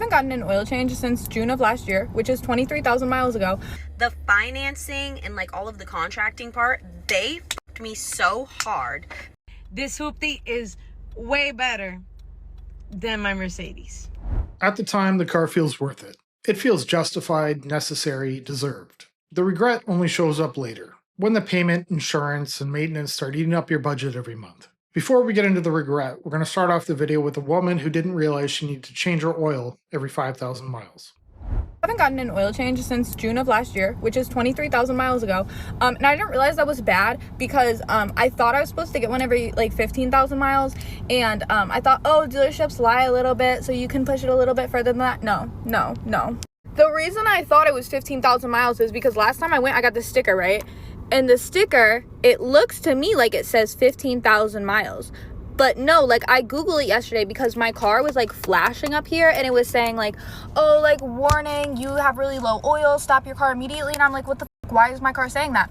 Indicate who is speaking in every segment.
Speaker 1: Haven't gotten an oil change since June of last year, which is 23,000 miles ago.
Speaker 2: The financing and like all of the contracting part, they fucked me so hard.
Speaker 3: This hoopty is way better than my Mercedes.
Speaker 4: At the time, the car feels worth it. It feels justified, necessary, deserved. The regret only shows up later, when the payment, insurance, and maintenance start eating up your budget every month. Before we get into the regret, we're going to start off the video with a woman who didn't realize she needed to change her oil every 5,000 miles.
Speaker 1: I haven't gotten an oil change since June of last year, which is 23,000 miles ago. And I didn't realize that was bad because I thought I was supposed to get one every like 15,000 miles. And I thought, oh, dealerships lie a little bit, so you can push it a little bit further than that. No. The reason I thought it was 15,000 miles is because last time I went, I got the sticker, right? And the sticker, it looks to me like it says 15,000 miles. But no, like I Googled it yesterday because my car was like flashing up here and it was saying like, oh, like warning, you have really low oil, stop your car immediately. And I'm like, what the fuck? Why is my car saying that?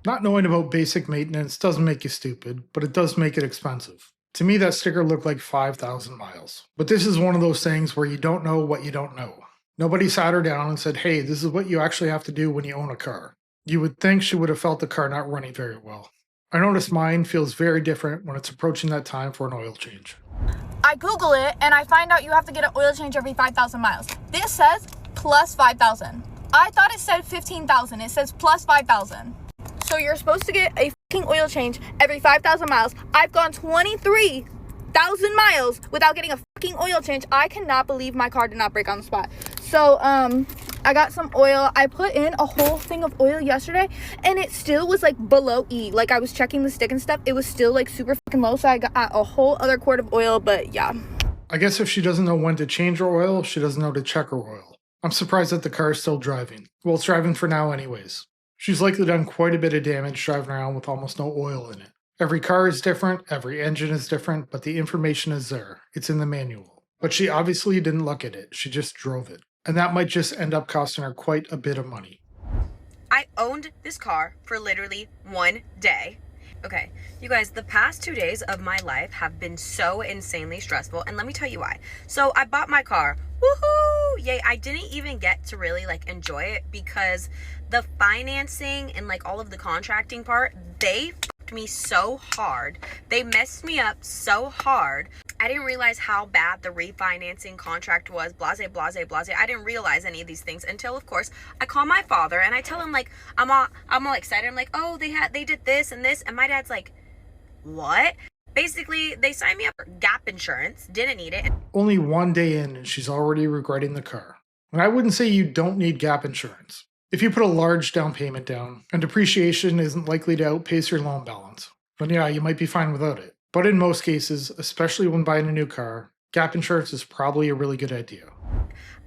Speaker 4: Not knowing about basic maintenance doesn't make you stupid, but it does make it expensive. To me, that sticker looked like 5,000 miles. But this is one of those things where you don't know what you don't know. Nobody sat her down and said, hey, this is what you actually have to do when you own a car. You would think she would have felt the car not running very well. I notice mine feels very different when it's approaching that time for an oil change.
Speaker 1: I Google it and I find out you have to get an oil change every 5,000 miles. This says plus 5,000. I thought it said 15,000. It says plus 5,000. So you're supposed to get a fucking oil change every 5,000 miles. I've gone 23,000 miles without getting a fucking oil change. I cannot believe my car did not break on the spot. So, I got some oil. I put in a whole thing of oil yesterday and it still was like below E. Like I was checking the stick and stuff. It was still like super fucking low. So I got a whole other quart of oil, but yeah.
Speaker 4: I guess if she doesn't know when to change her oil, she doesn't know to check her oil. I'm surprised that the car is still driving. Well, it's driving for now anyways. She's likely done quite a bit of damage driving around with almost no oil in it. Every car is different, every engine is different, but the information is there. It's in the manual. But she obviously didn't look at it. She just drove it. And that might just end up costing her quite a bit of money.
Speaker 2: I owned this car for literally one day. Okay, you guys, the past 2 days of my life have been so insanely stressful, and let me tell you why. So I bought my car. Woohoo! Yay, I didn't even get to really like enjoy it because the financing and like all of the contracting part, they fucked me so hard. They messed me up so hard. I didn't realize how bad the refinancing contract was, blase. I didn't realize any of these things until, of course, I call my father and I tell him like, I'm all excited. I'm like, oh, they did this and this. And my dad's like, what? Basically, they signed me up for gap insurance, didn't need it.
Speaker 4: Only one day in and she's already regretting the car. And I wouldn't say you don't need gap insurance. If you put a large down payment down and depreciation isn't likely to outpace your loan balance, then yeah, you might be fine without it. But in most cases, especially when buying a new car, gap insurance is probably a really good idea.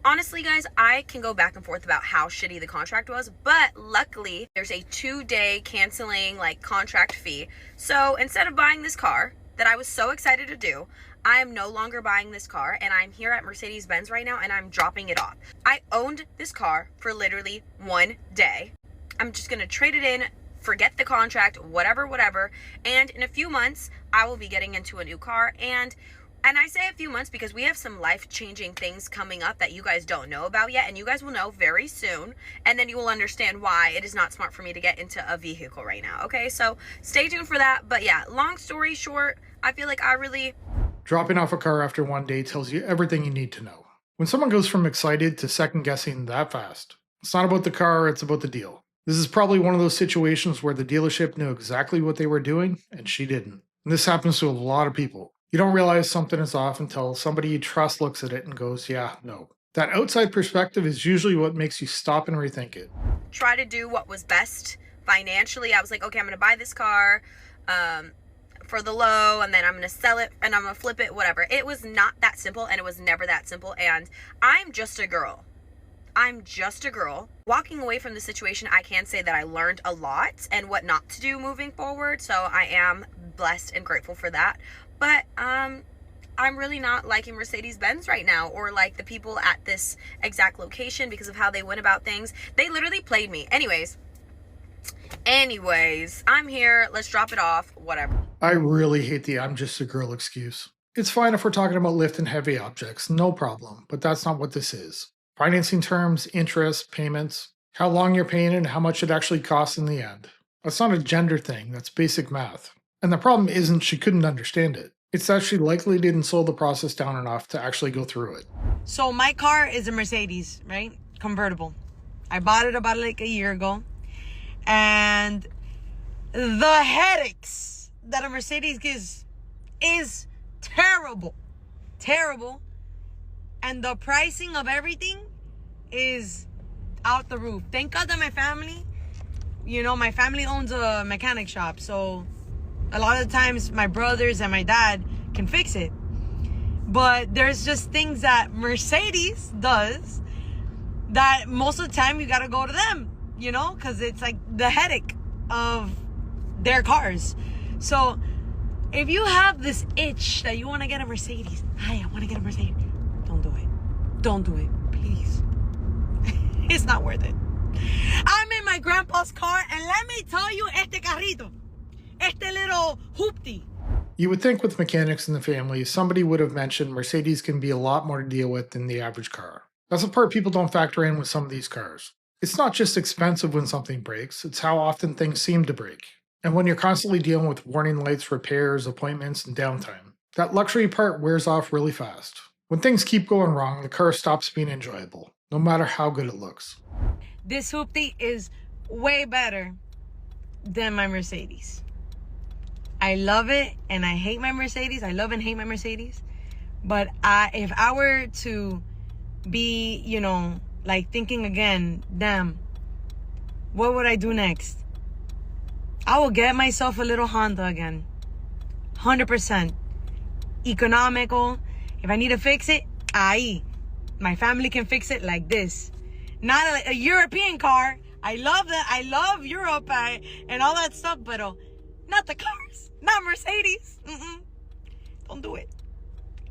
Speaker 2: Honestly, guys, I can go back and forth about how shitty the contract was, but luckily there's a 2-day canceling like contract fee. So instead of buying this car that I was so excited to do, I am no longer buying this car and I'm here at Mercedes-Benz right now and I'm dropping it off. I owned this car for literally one day. I'm just going to trade it in, forget the contract, whatever. And in a few months, I will be getting into a new car. And I say a few months because we have some life-changing things coming up that you guys don't know about yet. And you guys will know very soon. And then you will understand why it is not smart for me to get into a vehicle right now. Okay, so stay tuned for that. But yeah, long story short, I feel like
Speaker 4: Dropping off a car after one day tells you everything you need to know. When someone goes from excited to second-guessing that fast, it's not about the car, it's about the deal. This is probably one of those situations where the dealership knew exactly what they were doing, and she didn't. And this happens to a lot of people. You don't realize something is off until somebody you trust looks at it and goes, yeah, no. That outside perspective is usually what makes you stop and rethink it.
Speaker 2: Try to do what was best financially. I was like, okay, I'm going to buy this car for the low, and then I'm going to sell it, and I'm going to flip it, whatever. It was not that simple, and it was never that simple, and I'm just a girl. Walking away from the situation, I can say that I learned a lot and what not to do moving forward. So I am blessed and grateful for that. But I'm really not liking Mercedes-Benz right now, or like the people at this exact location because of how they went about things. They literally played me. Anyways, I'm here. Let's drop it off. Whatever.
Speaker 4: I really hate the I'm just a girl excuse. It's fine if we're talking about lifting heavy objects, no problem, but that's not what this is. Financing terms, interest, payments, how long you're paying, and how much it actually costs in the end. That's not a gender thing, that's basic math. And the problem isn't she couldn't understand it. It's that she likely didn't slow the process down enough to actually go through it.
Speaker 3: So my car is a Mercedes, right? Convertible. I bought it about like a year ago. And the headaches that a Mercedes gives is terrible. Terrible. And the pricing of everything is out the roof. Thank God that my family owns a mechanic shop. So a lot of the times my brothers and my dad can fix it. But there's just things that Mercedes does that most of the time you gotta go to them, because it's like the headache of their cars. So if you have this itch that you want to get a Mercedes, I want to get a Mercedes, don't do it. Don't do it, please. It's not worth it. I'm in my grandpa's car, and let me tell you, este carrito, este little hoopty.
Speaker 4: You would think with mechanics in the family, somebody would have mentioned Mercedes can be a lot more to deal with than the average car. That's the part people don't factor in with some of these cars. It's not just expensive when something breaks, it's how often things seem to break. And when you're constantly dealing with warning lights, repairs, appointments, and downtime, that luxury part wears off really fast. When things keep going wrong, the car stops being enjoyable, no matter how good it looks.
Speaker 3: This hoopty is way better than my Mercedes. I love it and I hate my Mercedes. I love and hate my Mercedes. But if I were to be, thinking again, damn, what would I do next? I will get myself a little Honda again. 100%. Economical. If I need to fix it, my family can fix it like this. Not a European car. I love that. I love Europe and all that stuff, but not the cars. Not Mercedes. Don't do it.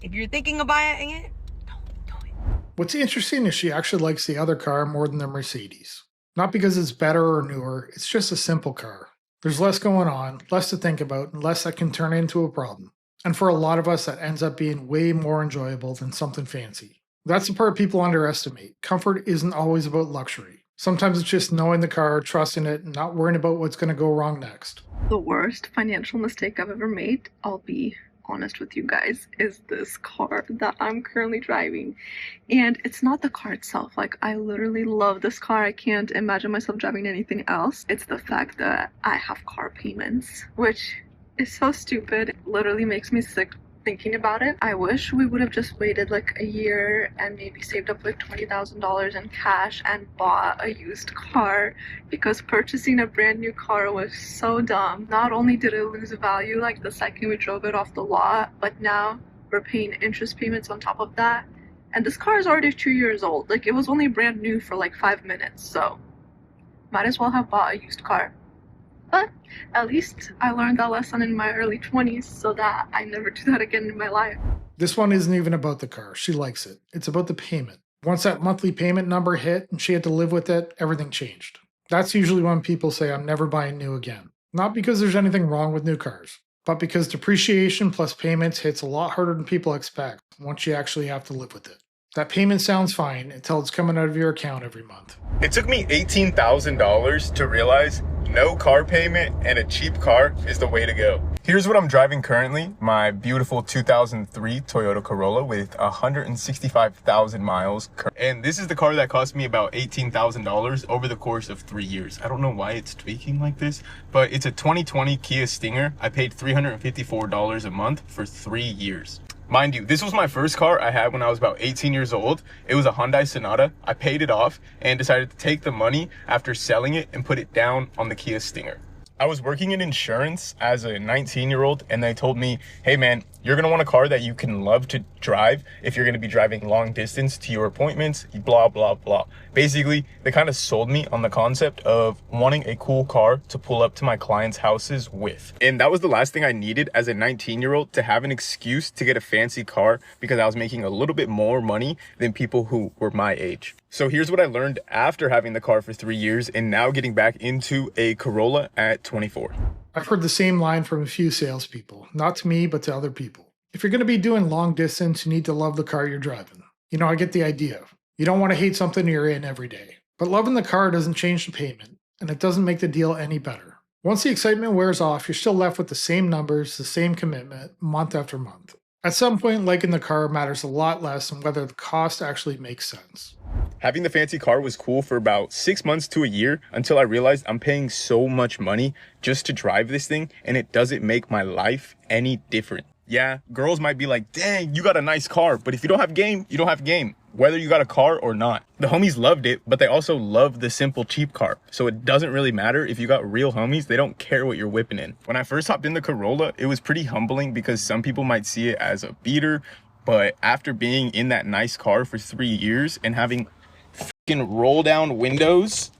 Speaker 3: If you're thinking of buying it, don't do it.
Speaker 4: What's interesting is she actually likes the other car more than the Mercedes. Not because it's better or newer, it's just a simple car. There's less going on, less to think about, and less that can turn into a problem. And for a lot of us, that ends up being way more enjoyable than something fancy. That's the part people underestimate. Comfort isn't always about luxury. Sometimes it's just knowing the car, trusting it, and not worrying about what's going to go wrong next.
Speaker 5: The worst financial mistake I've ever made, I'll be honest with you guys, is this car that I'm currently driving. And it's not the car itself. I literally love this car. I can't imagine myself driving anything else. It's the fact that I have car payments, which is so stupid. It literally makes me sick thinking about it. I wish we would have just waited a year and maybe saved up $20,000 in cash and bought a used car, because purchasing a brand new car was so dumb. Not only did it lose value the second we drove it off the lot, but now we're paying interest payments on top of that. And this car is already 2 years old. It was only brand new for 5 minutes, so might as well have bought a used car. But at least I learned that lesson in my early 20s so that I never do that again in my life.
Speaker 4: This one isn't even about the car. She likes it. It's about the payment. Once that monthly payment number hit and she had to live with it, everything changed. That's usually when people say, I'm never buying new again. Not because there's anything wrong with new cars, but because depreciation plus payments hits a lot harder than people expect once you actually have to live with it. That payment sounds fine until it's coming out of your account every month.
Speaker 6: It took me $18,000 to realize no car payment and a cheap car is the way to go. Here's what I'm driving currently, my beautiful 2003 Toyota Corolla with 165,000 miles. And this is the car that cost me about $18,000 over the course of 3 years. I don't know why it's tweaking like this, but it's a 2020 Kia Stinger. I paid $354 a month for 3 years. Mind you, this was my first car I had when I was about 18 years old. It was a Hyundai Sonata. I paid it off and decided to take the money after selling it and put it down on the Kia Stinger. I was working in insurance as a 19-year-old and they told me, hey man, you're gonna want a car that you can love to drive if you're gonna be driving long distance to your appointments, blah, blah, blah. Basically, they kind of sold me on the concept of wanting a cool car to pull up to my clients' houses with. And that was the last thing I needed as a 19-year-old, to have an excuse to get a fancy car because I was making a little bit more money than people who were my age. So here's what I learned after having the car for 3 years and now getting back into a Corolla at 24.
Speaker 4: I've heard the same line from a few salespeople, not to me, but to other people. If you're going to be doing long distance, you need to love the car you're driving. I get the idea. You don't want to hate something you're in every day. But loving the car doesn't change the payment, and it doesn't make the deal any better. Once the excitement wears off, you're still left with the same numbers, the same commitment, month after month. At some point, liking the car matters a lot less than whether the cost actually makes sense.
Speaker 6: Having the fancy car was cool for about 6 months to a year until I realized I'm paying so much money just to drive this thing, and it doesn't make my life any different. Yeah, girls might be like, dang, you got a nice car, but if you don't have game, you don't have game, whether you got a car or not. The homies loved it, but they also loved the simple cheap car. So it doesn't really matter if you got real homies, they don't care what you're whipping in. When I first hopped in the Corolla, it was pretty humbling because some people might see it as a beater, but after being in that nice car for 3 years and having fucking roll down windows,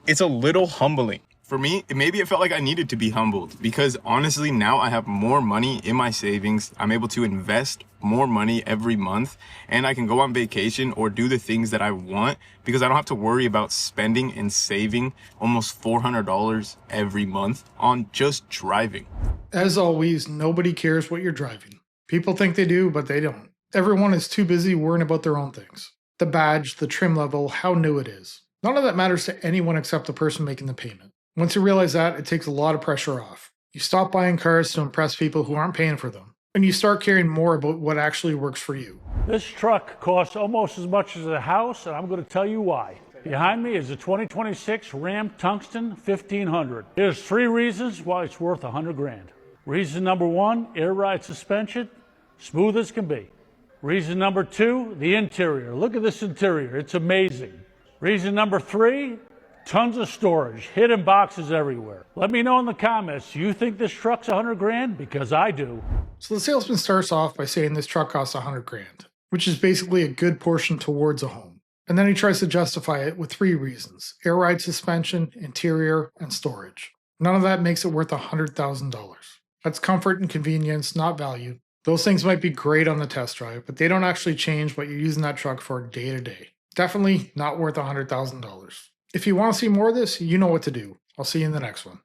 Speaker 6: it's a little humbling. For me, maybe it felt like I needed to be humbled because honestly, now I have more money in my savings. I'm able to invest more money every month and I can go on vacation or do the things that I want because I don't have to worry about spending and saving almost $400 every month on just driving.
Speaker 4: As always, nobody cares what you're driving. People think they do, but they don't. Everyone is too busy worrying about their own things. The badge, the trim level, how new it is. None of that matters to anyone except the person making the payment. Once you realize that, it takes a lot of pressure off. You stop buying cars to impress people who aren't paying for them, and you start caring more about what actually works for you.
Speaker 7: This truck costs almost as much as a house, and I'm going to tell you why. Behind me is a 2026 Ram Tungsten 1500. There's 3 reasons why it's worth $100 grand. Reason number 1, air ride suspension, smooth as can be. Reason number 2, the interior. Look at this interior, it's amazing. Reason number 3, tons of storage, hidden boxes everywhere. Let me know in the comments, do you think this truck's $100 grand? Because I do.
Speaker 4: So the salesman starts off by saying this truck costs $100 grand, which is basically a good portion towards a home. And then he tries to justify it with 3 reasons: air ride suspension, interior, and storage. None of that makes it worth $100,000. That's comfort and convenience, not value. Those things might be great on the test drive, but they don't actually change what you're using that truck for day to day. Definitely not worth $100,000. If you want to see more of this, you know what to do. I'll see you in the next one.